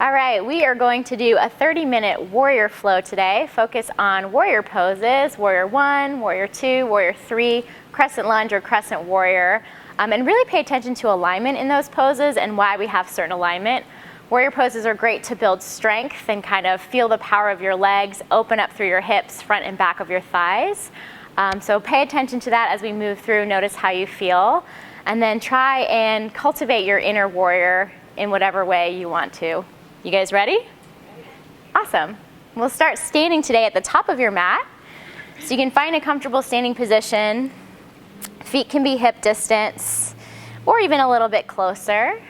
All right, we are going to do a 30-minute warrior flow today. Focus on warrior poses, warrior 1, warrior 2, warrior 3, crescent lunge or crescent warrior. And really pay attention to alignment in those poses and why we have certain alignment. Warrior poses are great to build strength and kind of feel the power of your legs, open up through your hips, front and back of your thighs. So pay attention to that as we move through, notice how you feel, and then try and cultivate your inner warrior in whatever way you want to. You guys ready? Awesome. We'll start standing today at the top of your mat. So you can find a comfortable standing position. Feet can be hip distance or even a little bit closer.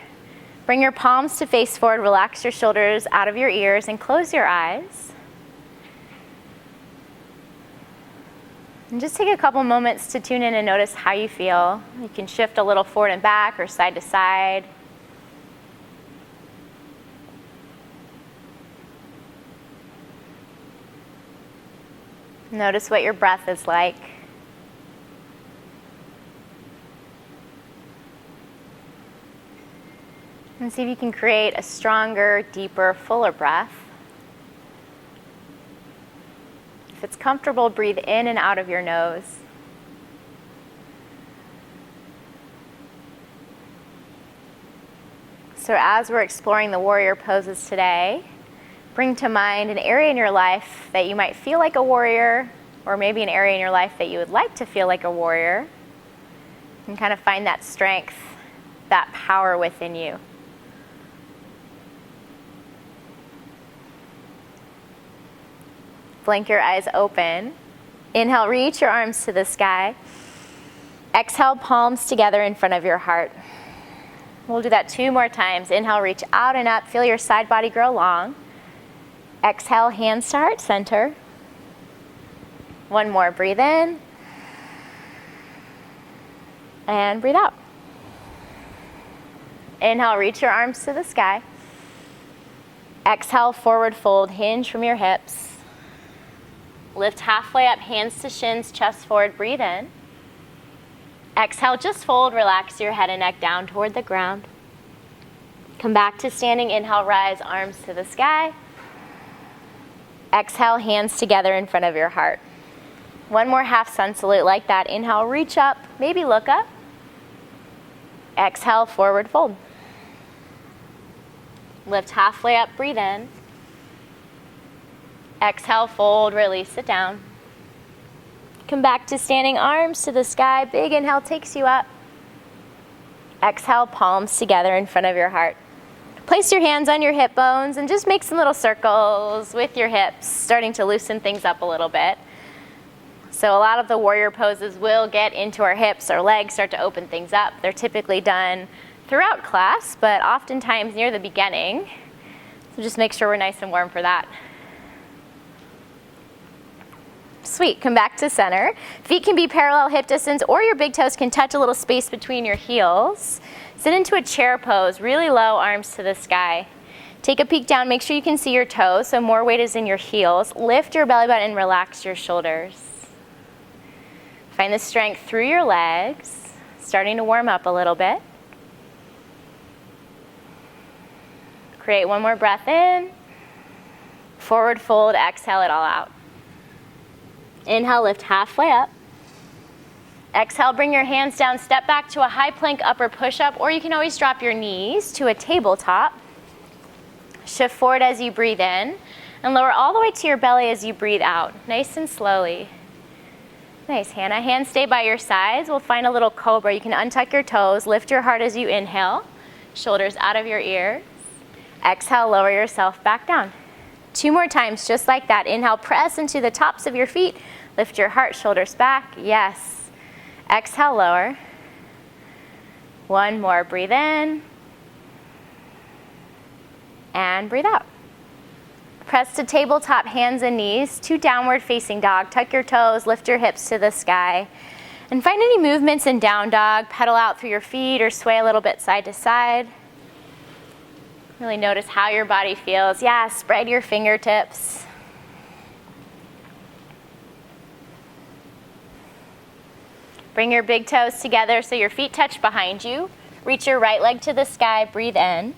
Bring your palms to face forward, relax your shoulders out of your ears, and close your eyes. And just take a couple moments to tune in and notice how you feel. You can shift a little forward and back or side to side. Notice what your breath is like. And see if you can create a stronger, deeper, fuller breath. If it's comfortable, breathe in and out of your nose. So as we're exploring the warrior poses today, bring to mind an area in your life that you might feel like a warrior, or maybe an area in your life that you would like to feel like a warrior, and kind of find that strength, that power within you. Blink your eyes open. Inhale, reach your arms to the sky. Exhale, palms together in front of your heart. We'll do that 2 more times. Inhale, reach out and up. Feel your side body grow long. Exhale, hands to heart center. 1 more, breathe in. And breathe out. Inhale, reach your arms to the sky. Exhale, forward fold, hinge from your hips. Lift halfway up, hands to shins, chest forward, breathe in. Exhale, just fold, relax your head and neck down toward the ground. Come back to standing, inhale, rise, arms to the sky. Exhale, hands together in front of your heart. 1 more half sun salute like that. Inhale, reach up, maybe look up. Exhale, forward fold. Lift halfway up, breathe in. Exhale, fold, release, sit down. Come back to standing, arms to the sky. Big inhale takes you up. Exhale, palms together in front of your heart. Place your hands on your hip bones and just make some little circles with your hips, starting to loosen things up a little bit. So a lot of the warrior poses will get into our hips, our legs start to open things up. They're typically done throughout class, but oftentimes near the beginning. So just make sure we're nice and warm for that. Sweet, come back to center. Feet can be parallel hip distance, or your big toes can touch a little space between your heels. Sit into a chair pose, really low, arms to the sky. Take a peek down, make sure you can see your toes, so more weight is in your heels. Lift your belly button and relax your shoulders. Find the strength through your legs, starting to warm up a little bit. Create 1 more breath in. Forward fold, exhale it all out. Inhale, lift halfway up. Exhale, bring your hands down, step back to a high plank upper push-up, or you can always drop your knees to a tabletop. Shift forward as you breathe in, and lower all the way to your belly as you breathe out, nice and slowly. Nice, Hannah. Hands stay by your sides. We'll find a little cobra. You can untuck your toes, lift your heart as you inhale, shoulders out of your ears. Exhale, lower yourself back down. 2 more times, just like that. Inhale, press into the tops of your feet. Lift your heart, shoulders back. Yes. Exhale, lower. 1 more, breathe in. And breathe out. Press to tabletop, hands and knees, to downward facing dog. Tuck your toes, lift your hips to the sky. And find any movements in down dog. Pedal out through your feet or sway a little bit side to side. Really notice how your body feels. Yeah, spread your fingertips. Bring your big toes together so your feet touch behind you. Reach your right leg to the sky, breathe in.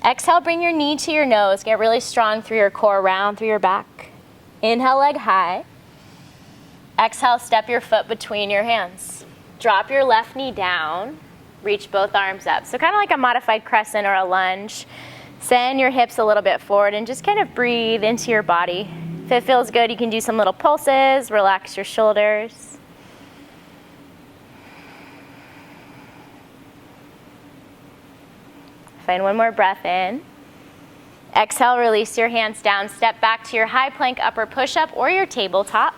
Exhale, bring your knee to your nose. Get really strong through your core, round through your back. Inhale, leg high. Exhale, step your foot between your hands. Drop your left knee down. Reach both arms up. So kind of like a modified crescent or a lunge. Send your hips a little bit forward and just kind of breathe into your body. If it feels good, you can do some little pulses. Relax your shoulders. Find one more breath in. Exhale, release your hands down. Step back to your high plank upper push-up or your tabletop.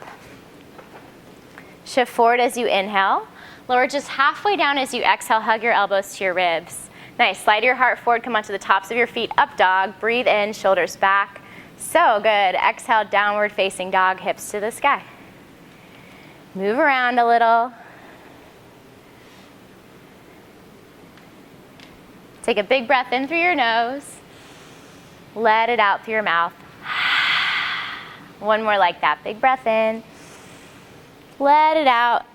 Shift forward as you inhale. Lower just halfway down as you exhale. Hug your elbows to your ribs. Nice. Slide your heart forward. Come onto the tops of your feet. Up dog. Breathe in. Shoulders back. So good. Exhale. Downward facing dog. Hips to the sky. Move around a little. Take a big breath in through your nose. Let it out through your mouth. One more like that. Big breath in. Let it out.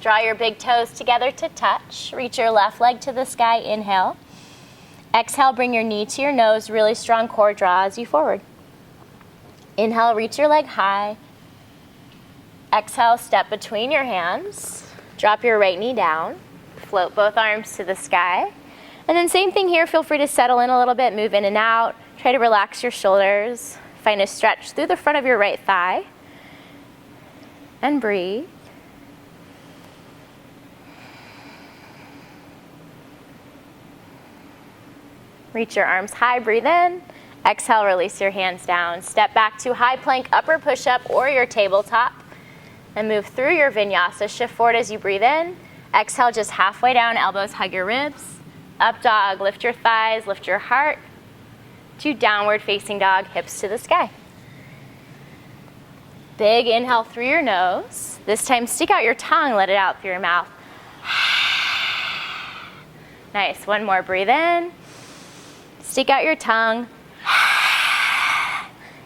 Draw your big toes together to touch. Reach your left leg to the sky. Inhale. Exhale, bring your knee to your nose. Really strong core draw as you forward. Inhale, reach your leg high. Exhale, step between your hands. Drop your right knee down. Float both arms to the sky. And then same thing here. Feel free to settle in a little bit. Move in and out. Try to relax your shoulders. Find a stretch through the front of your right thigh. And breathe. Reach your arms high, breathe in. Exhale, release your hands down. Step back to high plank, upper push-up or your tabletop. And move through your vinyasa. Shift forward as you breathe in. Exhale, just halfway down, elbows hug your ribs. Up dog, lift your thighs, lift your heart. To downward facing dog, hips to the sky. Big inhale through your nose. This time stick out your tongue, let it out through your mouth. Nice, one more, breathe in. Stick out your tongue.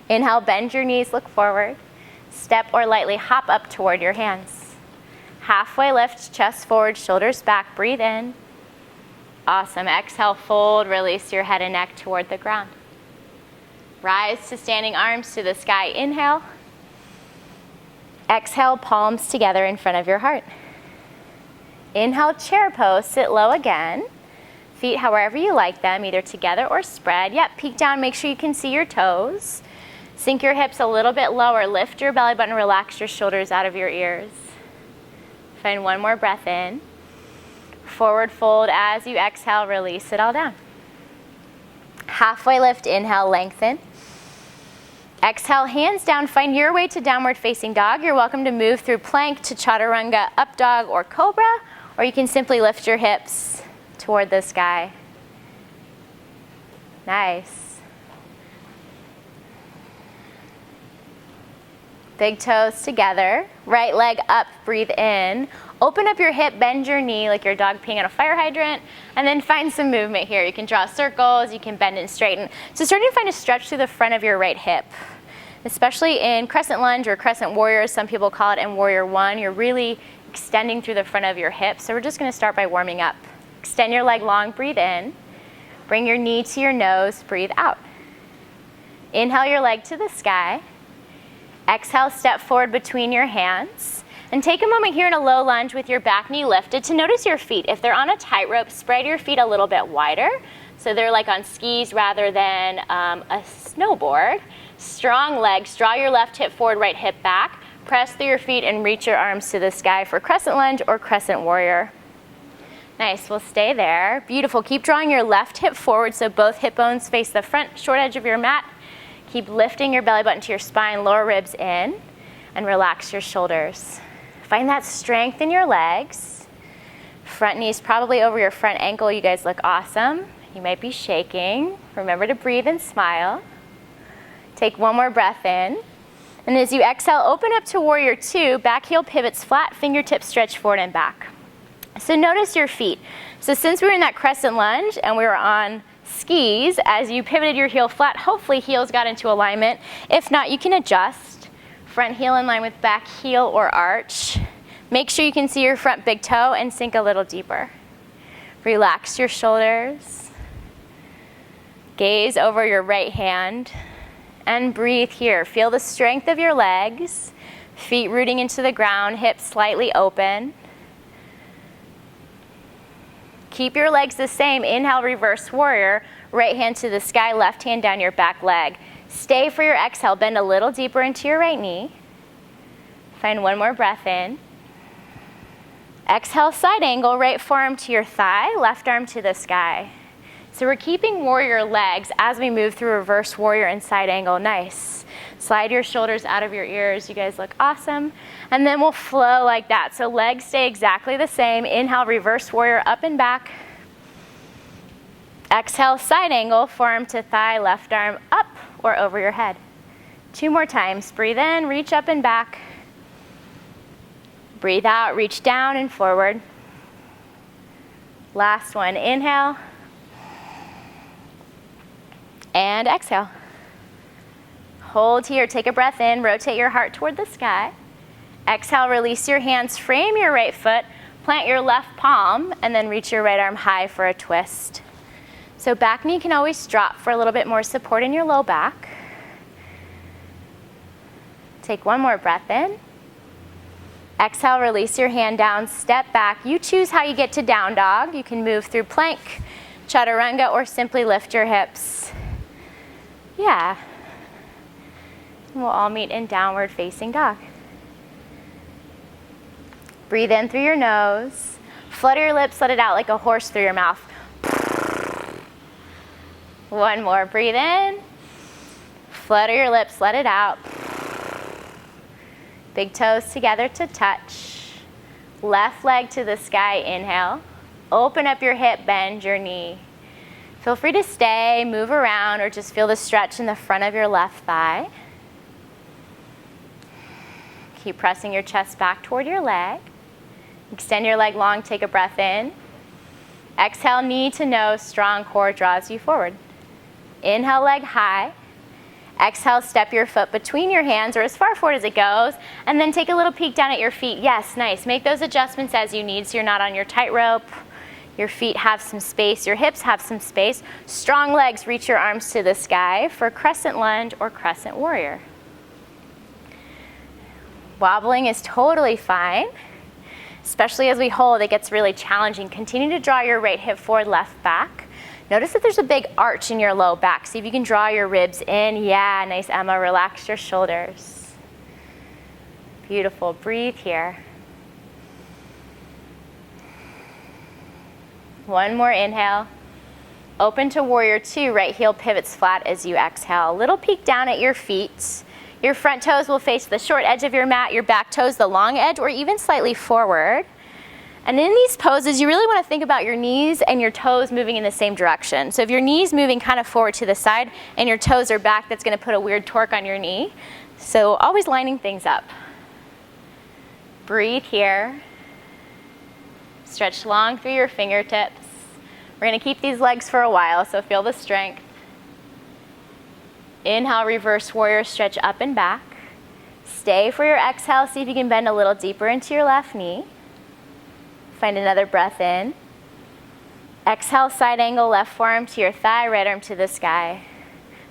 Inhale, bend your knees, look forward. Step or lightly hop up toward your hands. Halfway lift, chest forward, shoulders back, breathe in. Awesome, exhale, fold, release your head and neck toward the ground. Rise to standing arms to the sky, inhale. Exhale, palms together in front of your heart. Inhale, chair pose, sit low again. Feet however you like them, either together or spread. Yep, peek down, make sure you can see your toes. Sink your hips a little bit lower, lift your belly button, relax your shoulders out of your ears. Find one more breath in. Forward fold as you exhale, release it all down. Halfway lift, inhale, lengthen. Exhale, hands down, find your way to downward facing dog. You're welcome to move through plank to chaturanga, up dog or cobra, or you can simply lift your hips toward the sky. Nice. Big toes together, right leg up, breathe in. Open up your hip, bend your knee like your dog peeing on a fire hydrant, and then find some movement here. You can draw circles, you can bend and straighten. So starting to find a stretch through the front of your right hip. Especially in Crescent Lunge or Crescent Warrior, some people call it, and Warrior One, you're really extending through the front of your hip. So we're just gonna start by warming up. Extend your leg long, breathe in. Bring your knee to your nose, breathe out. Inhale your leg to the sky. Exhale, step forward between your hands. And take a moment here in a low lunge with your back knee lifted to notice your feet. If they're on a tightrope, spread your feet a little bit wider. So they're like on skis rather than a snowboard. Strong legs, draw your left hip forward, right hip back. Press through your feet and reach your arms to the sky for Crescent Lunge or Crescent Warrior. Nice, we'll stay there. Beautiful, keep drawing your left hip forward so both hip bones face the front short edge of your mat. Keep lifting your belly button to your spine, lower ribs in, and relax your shoulders. Find that strength in your legs. Front knees probably over your front ankle. You guys look awesome. You might be shaking. Remember to breathe and smile. Take one more breath in. And as you exhale, open up to Warrior Two. Back heel pivots flat, fingertips stretch forward and back. So notice your feet. So since we were in that Crescent Lunge and we were on skis, as you pivoted your heel flat, hopefully heels got into alignment. If not, you can adjust. Front heel in line with back heel or arch. Make sure you can see your front big toe and sink a little deeper. Relax your shoulders. Gaze over your right hand and breathe here. Feel the strength of your legs, feet rooting into the ground, hips slightly open. Keep your legs the same. Inhale, reverse warrior. Right hand to the sky, left hand down your back leg. Stay for your exhale. Bend a little deeper into your right knee. Find one more breath in. Exhale, side angle, right forearm to your thigh, left arm to the sky. So we're keeping warrior legs as we move through reverse warrior and side angle. Nice. Slide your shoulders out of your ears. You guys look awesome. And then we'll flow like that. So legs stay exactly the same. Inhale, reverse warrior, up and back. Exhale, side angle, forearm to thigh, left arm up or over your head. 2 more times. Breathe in, reach up and back. Breathe out, reach down and forward. Last one. Inhale. And exhale. Hold here. Take a breath in. Rotate your heart toward the sky. Exhale, release your hands. Frame your right foot. Plant your left palm. And then reach your right arm high for a twist. So back knee can always drop for a little bit more support in your low back. Take one more breath in. Exhale, release your hand down. Step back. You choose how you get to down dog. You can move through plank, chaturanga, or simply lift your hips. Yeah. We'll all meet in downward facing dog. Breathe in through your nose. Flutter your lips, let it out like a horse through your mouth. One more. Breathe in. Flutter your lips, let it out. Big toes together to touch. Left leg to the sky, inhale. Open up your hip, bend your knee. Feel free to stay, move around, or just feel the stretch in the front of your left thigh. Keep pressing your chest back toward your leg. Extend your leg long, take a breath in. Exhale, knee to nose, strong core draws you forward. Inhale, leg high. Exhale, step your foot between your hands or as far forward as it goes, and then take a little peek down at your feet. Yes, nice. Make those adjustments as you need so you're not on your tightrope. Your feet have some space, your hips have some space. Strong legs, reach your arms to the sky for crescent lunge or crescent warrior. Wobbling is totally fine, especially as we hold, it gets really challenging. Continue to draw your right hip forward, left back. Notice that there's a big arch in your low back. See if you can draw your ribs in. Yeah, nice, Emma. Relax your shoulders. Beautiful. Breathe here. One more inhale. Open to warrior 2. Right heel pivots flat as you exhale. Little peek down at your feet. Your front toes will face the short edge of your mat. Your back toes the long edge or even slightly forward. And in these poses, you really want to think about your knees and your toes moving in the same direction. So if your knee's moving kind of forward to the side and your toes are back, that's going to put a weird torque on your knee. So always lining things up. Breathe here. Stretch long through your fingertips. We're going to keep these legs for a while, so feel the strength. Inhale, reverse warrior, stretch up and back. Stay for your exhale. See if you can bend a little deeper into your left knee. Find another breath in. Exhale, side angle, left forearm to your thigh, right arm to the sky.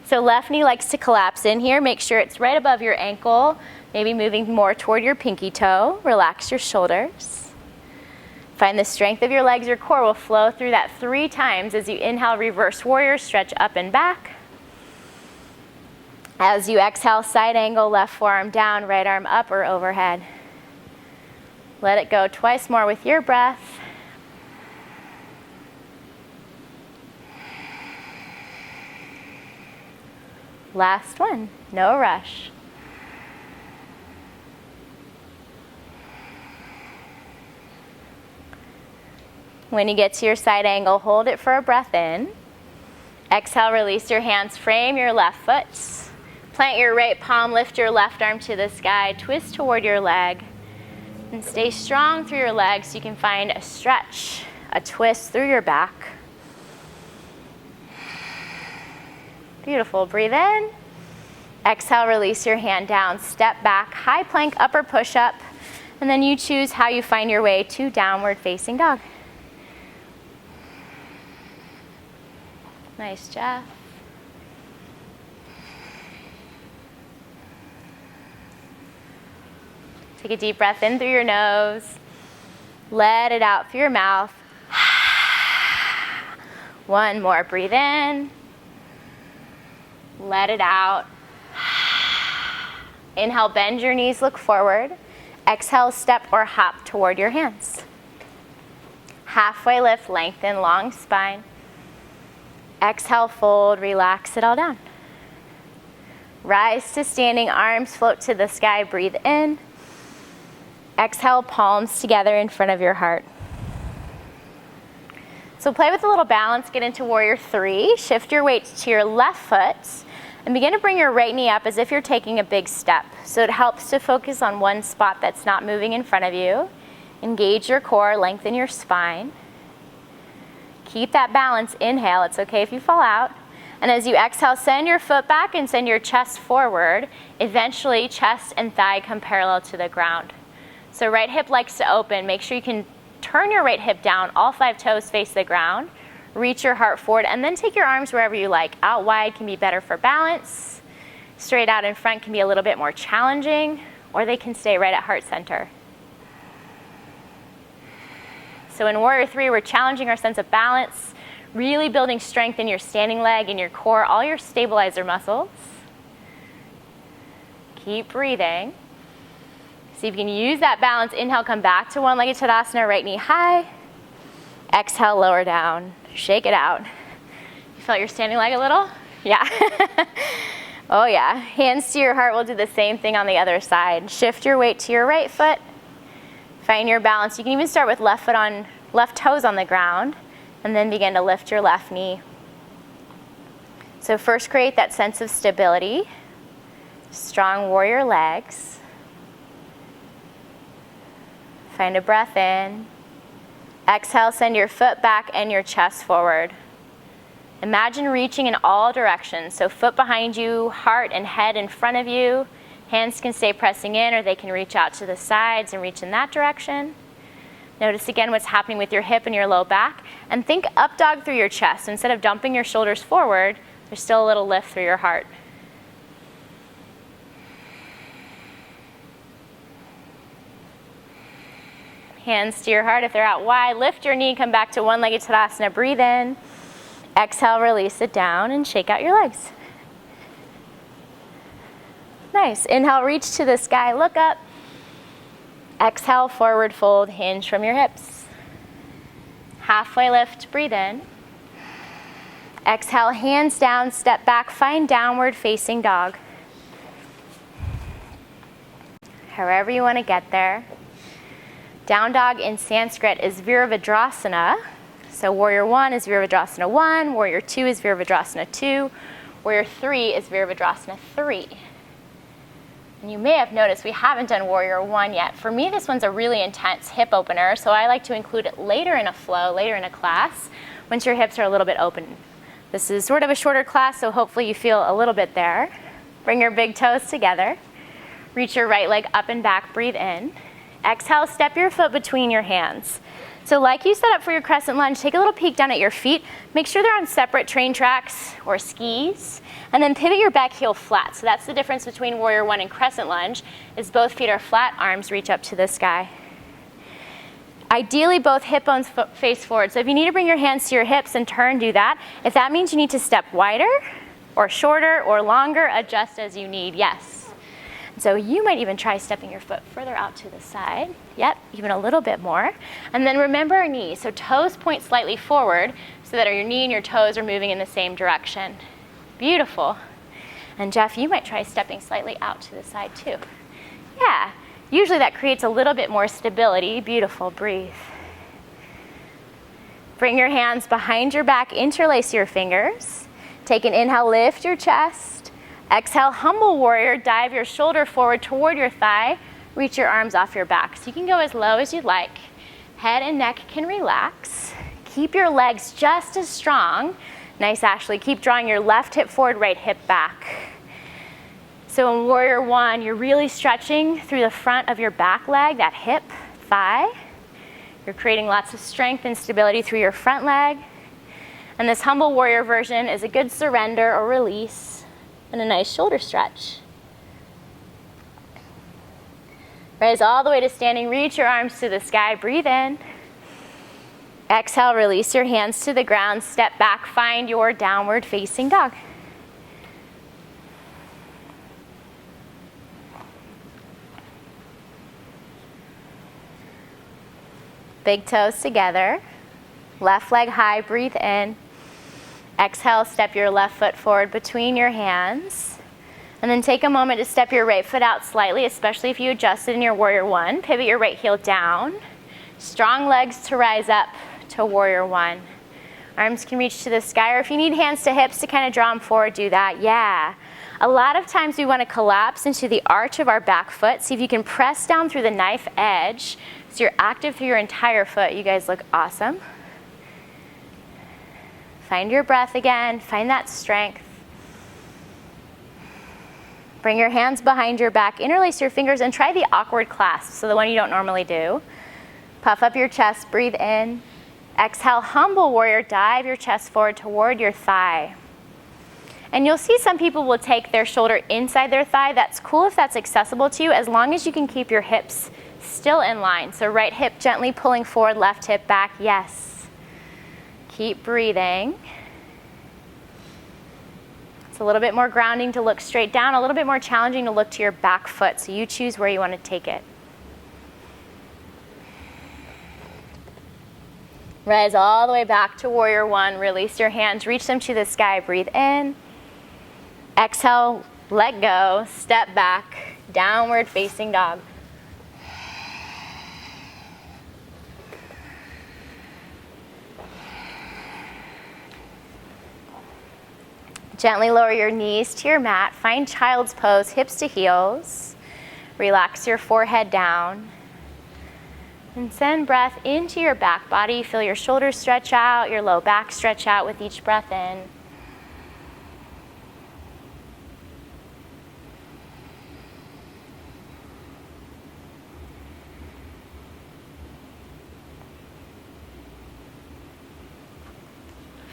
So left knee likes to collapse in here. Make sure it's right above your ankle, maybe moving more toward your pinky toe. Relax your shoulders. Find the strength of your legs. Your core will flow through that 3 times as you inhale, reverse warrior, stretch up and back. As you exhale, side angle, left forearm down, right arm up or overhead. Let it go twice more with your breath. Last one, no rush. When you get to your side angle, hold it for a breath in. Exhale, release your hands, frame your left foot. Plant your right palm, lift your left arm to the sky, twist toward your leg. And stay strong through your legs so you can find a stretch, a twist through your back. Beautiful. Breathe in. Exhale, release your hand down. Step back, high plank, upper push-up. And then you choose how you find your way to downward facing dog. Nice, Jeff. Take a deep breath in through your nose. Let it out through your mouth. One more. Breathe in. Let it out. Inhale, bend your knees, look forward. Exhale, step or hop toward your hands. Halfway lift, lengthen, long spine. Exhale, fold, relax it all down. Rise to standing, arms float to the sky, breathe in. Exhale, palms together in front of your heart. So play with a little balance, get into warrior three. Shift your weight to your left foot and begin to bring your right knee up as if you're taking a big step. So it helps to focus on one spot that's not moving in front of you. Engage your core, lengthen your spine. Keep that balance, inhale, it's okay if you fall out. And as you exhale, send your foot back and send your chest forward. Eventually, chest and thigh come parallel to the ground. So right hip likes to open. Make sure you can turn your right hip down, all 5 toes face the ground. Reach your heart forward, and then take your arms wherever you like. Out wide can be better for balance. Straight out in front can be a little bit more challenging, or they can stay right at heart center. So in warrior three, we're challenging our sense of balance, really building strength in your standing leg, in your core, all your stabilizer muscles. Keep breathing. See if you can use that balance. Inhale, come back to one-legged Tadasana, right knee high. Exhale, lower down. Shake it out. You felt your standing leg a little? Yeah. Oh yeah. Hands to your heart. We'll do the same thing on the other side. Shift your weight to your right foot. Find your balance. You can even start with left toes on the ground, and then begin to lift your left knee. So first create that sense of stability. Strong warrior legs. Find a breath in. Exhale, send your foot back and your chest forward. Imagine reaching in all directions. So foot behind you, heart and head in front of you. Hands can stay pressing in, or they can reach out to the sides and reach in that direction. Notice again what's happening with your hip and your low back. And think up dog through your chest. Instead of dumping your shoulders forward, there's still a little lift through your heart. Hands to your heart if they're out wide. Lift your knee, come back to one-legged Tadasana. Breathe in. Exhale, release it down, and shake out your legs. Nice. Inhale, reach to the sky, look up. Exhale, forward fold, hinge from your hips. Halfway lift, breathe in. Exhale, hands down, step back, find downward facing dog. However you want to get there. Down dog in Sanskrit is Virabhadrasana. So warrior one is Virabhadrasana 1, warrior 2 is Virabhadrasana 2, warrior 3 is Virabhadrasana 3. And you may have noticed we haven't done warrior 1 yet. For me, this one's a really intense hip opener, so I like to include it later in a flow, later in a class, once your hips are a little bit open. This is sort of a shorter class, so hopefully you feel a little bit there. Bring your big toes together. Reach your right leg up and back, breathe in. Exhale, step your foot between your hands. So like you set up for your crescent lunge, take a little peek down at your feet. Make sure they're on separate train tracks or skis. And then pivot your back heel flat. So that's the difference between warrior one and crescent lunge, is both feet are flat, arms reach up to the sky. Ideally, both hip bones face forward. So if you need to bring your hands to your hips and turn, do that. If that means you need to step wider or shorter or longer, adjust as you need, yes. So you might even try stepping your foot further out to the side. Yep, even a little bit more. And then remember our knees. So toes point slightly forward so that your knee and your toes are moving in the same direction. Beautiful. And Jeff, you might try stepping slightly out to the side too. Yeah, usually that creates a little bit more stability. Beautiful, breathe. Bring your hands behind your back, interlace your fingers. Take an inhale, lift your chest. Exhale, humble warrior, dive your shoulder forward toward your thigh. Reach your arms off your back. So you can go as low as you'd like. Head and neck can relax. Keep your legs just as strong. Nice, Ashley. Keep drawing your left hip forward, right hip back. So in warrior one, you're really stretching through the front of your back leg, that hip, thigh. You're creating lots of strength and stability through your front leg. And this humble warrior version is a good surrender or release and a nice shoulder stretch. Rise all the way to standing. Reach your arms to the sky. Breathe in. Exhale, release your hands to the ground. Step back, find your downward facing dog. Big toes together. Left leg high, breathe in. Exhale, step your left foot forward between your hands. And then take a moment to step your right foot out slightly, especially if you adjusted in your warrior one. Pivot your right heel down. Strong legs to rise up to warrior one. Arms can reach to the sky, or if you need hands to hips to kind of draw them forward, do that. Yeah. A lot of times we want to collapse into the arch of our back foot. See if you can press down through the knife edge so you're active through your entire foot. You guys look awesome. Find your breath again. Find that strength. Bring your hands behind your back. Interlace your fingers and try the awkward clasp, so the one you don't normally do. Puff up your chest. Breathe in. Exhale, humble warrior. Dive your chest forward toward your thigh. And you'll see some people will take their shoulder inside their thigh. That's cool if that's accessible to you, as long as you can keep your hips still in line. So right hip gently pulling forward, left hip back. Yes. Keep breathing. It's a little bit more grounding to look straight down, a little bit more challenging to look to your back foot. So you choose where you want to take it. Rise all the way back to warrior one. Release your hands, reach them to the sky. Breathe in. Exhale, let go, step back, downward facing dog. Gently lower your knees to your mat. Find child's pose, hips to heels. Relax your forehead down. And send breath into your back body. Feel your shoulders stretch out, your low back stretch out with each breath in.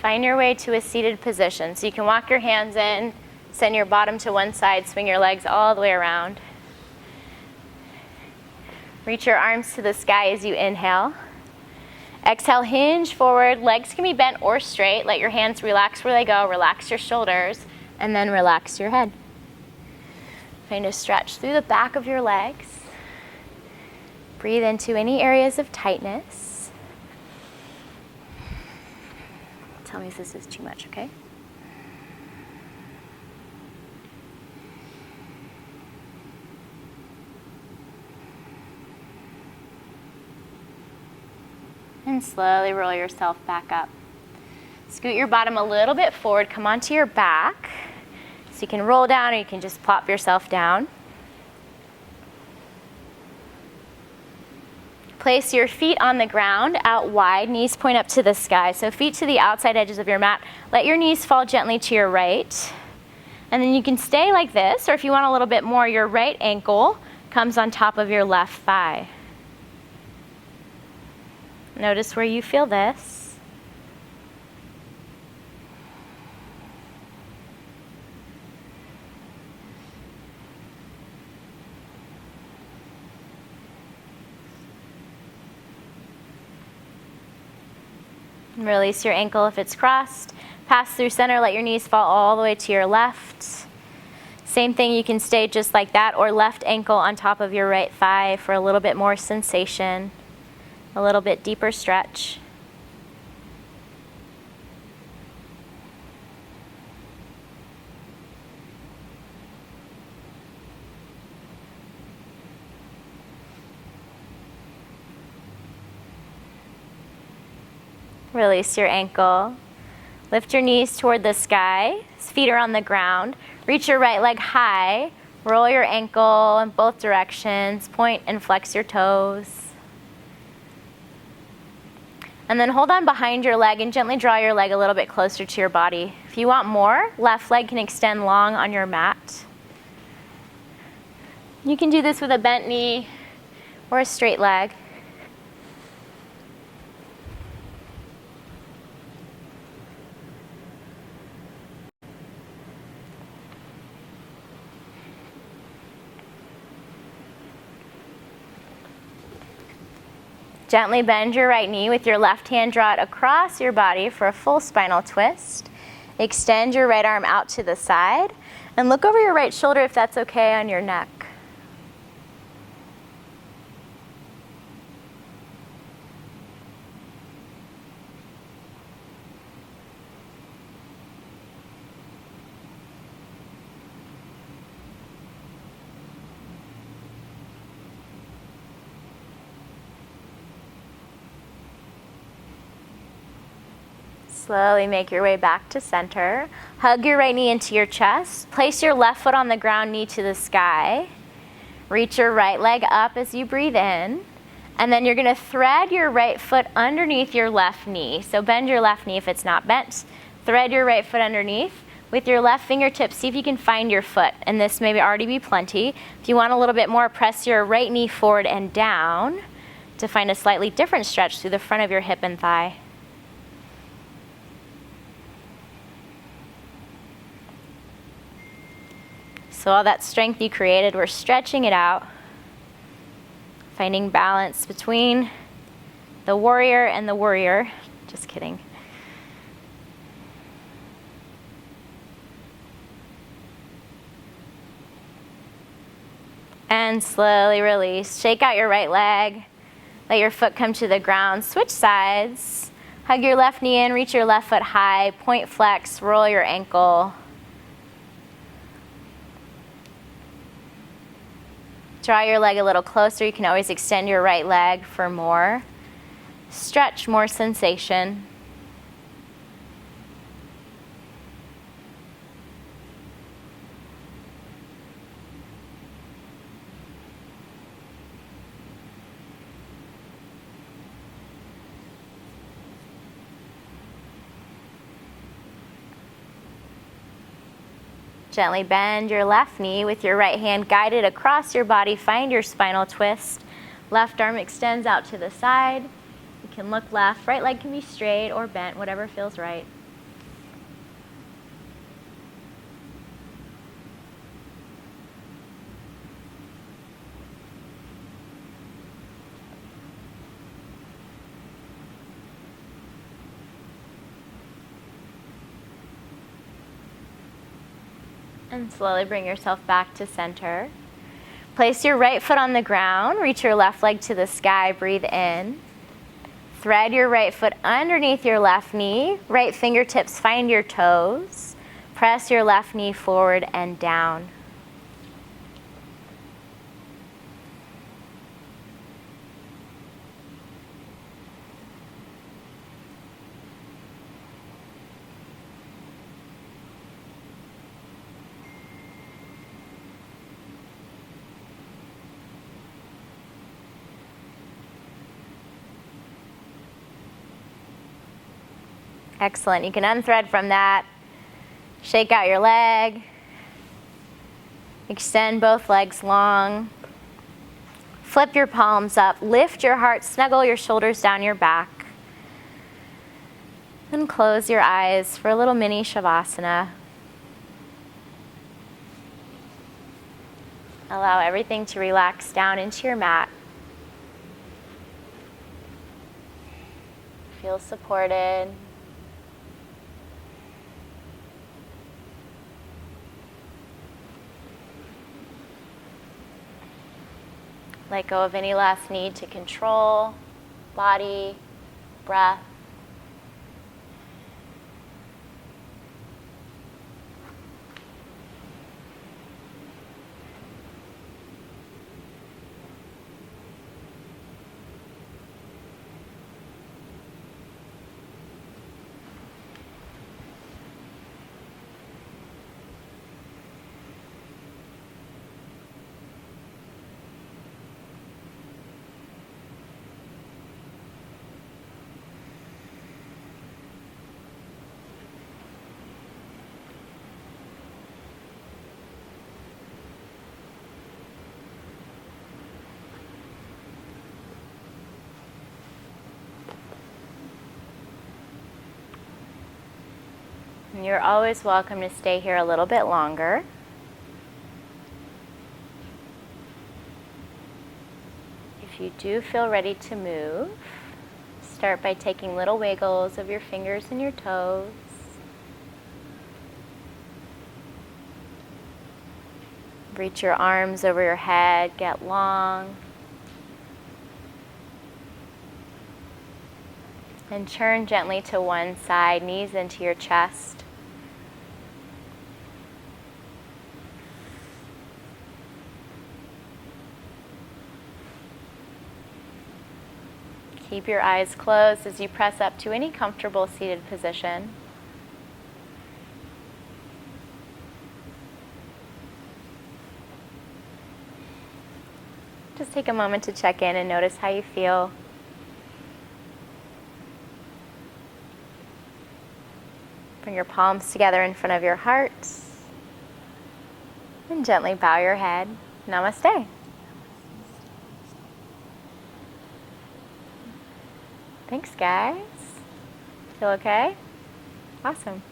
Find your way to a seated position. So you can walk your hands in, send your bottom to one side, swing your legs all the way around. Reach your arms to the sky as you inhale. Exhale, hinge forward. Legs can be bent or straight. Let your hands relax where they go. Relax your shoulders, and then relax your head. Find a stretch through the back of your legs. Breathe into any areas of tightness. Tell me if this is too much, okay? And slowly roll yourself back up. Scoot your bottom a little bit forward. Come onto your back. So you can roll down, or you can just plop yourself down. Place your feet on the ground, out wide, knees point up to the sky. So feet to the outside edges of your mat. Let your knees fall gently to your right. And then you can stay like this, or if you want a little bit more, your right ankle comes on top of your left thigh. Notice where you feel this. Release your ankle if it's crossed. Pass through center, let your knees fall all the way to your left. Same thing, you can stay just like that, or left ankle on top of your right thigh for a little bit more sensation, a little bit deeper stretch. Release your ankle. Lift your knees toward the sky. Feet are on the ground. Reach your right leg high. Roll your ankle in both directions. Point and flex your toes. And then hold on behind your leg and gently draw your leg a little bit closer to your body. If you want more, left leg can extend long on your mat. You can do this with a bent knee or a straight leg. Gently bend your right knee with your left hand, draw it across your body for a full spinal twist. Extend your right arm out to the side and look over your right shoulder if that's okay on your neck. Slowly make your way back to center. Hug your right knee into your chest. Place your left foot on the ground, knee to the sky. Reach your right leg up as you breathe in. And then you're going to thread your right foot underneath your left knee. So bend your left knee if it's not bent. Thread your right foot underneath. With your left fingertips, see if you can find your foot. And this may already be plenty. If you want a little bit more, press your right knee forward and down to find a slightly different stretch through the front of your hip and thigh. So all that strength you created, we're stretching it out, finding balance between the warrior and the worrier. Just kidding. And slowly release. Shake out your right leg. Let your foot come to the ground. Switch sides. Hug your left knee in, reach your left foot high, point flex, roll your ankle. Draw your leg a little closer. You can always extend your right leg for more stretch, more sensation. Gently bend your left knee with your right hand guided across your body. Find your spinal twist. Left arm extends out to the side. You can look left. Right leg can be straight or bent, whatever feels right. And slowly bring yourself back to center. Place your right foot on the ground. Reach your left leg to the sky. Breathe in. Thread your right foot underneath your left knee. Right fingertips find your toes. Press your left knee forward and down. Excellent. You can unthread from that. Shake out your leg. Extend both legs long. Flip your palms up. Lift your heart. Snuggle your shoulders down your back. And close your eyes for a little mini Shavasana. Allow everything to relax down into your mat. Feel supported. Let go of any last need to control body, breath. And you're always welcome to stay here a little bit longer. If if you do feel ready to move, start by taking little wiggles of your fingers and your toes. Reach your arms over your head, get long. And turn gently to one side, knees into your chest. Keep your eyes closed as you press up to any comfortable seated position. Just take a moment to check in and notice how you feel. Bring your palms together in front of your heart and gently bow your head. Namaste. Thanks, guys. Feel okay? Awesome.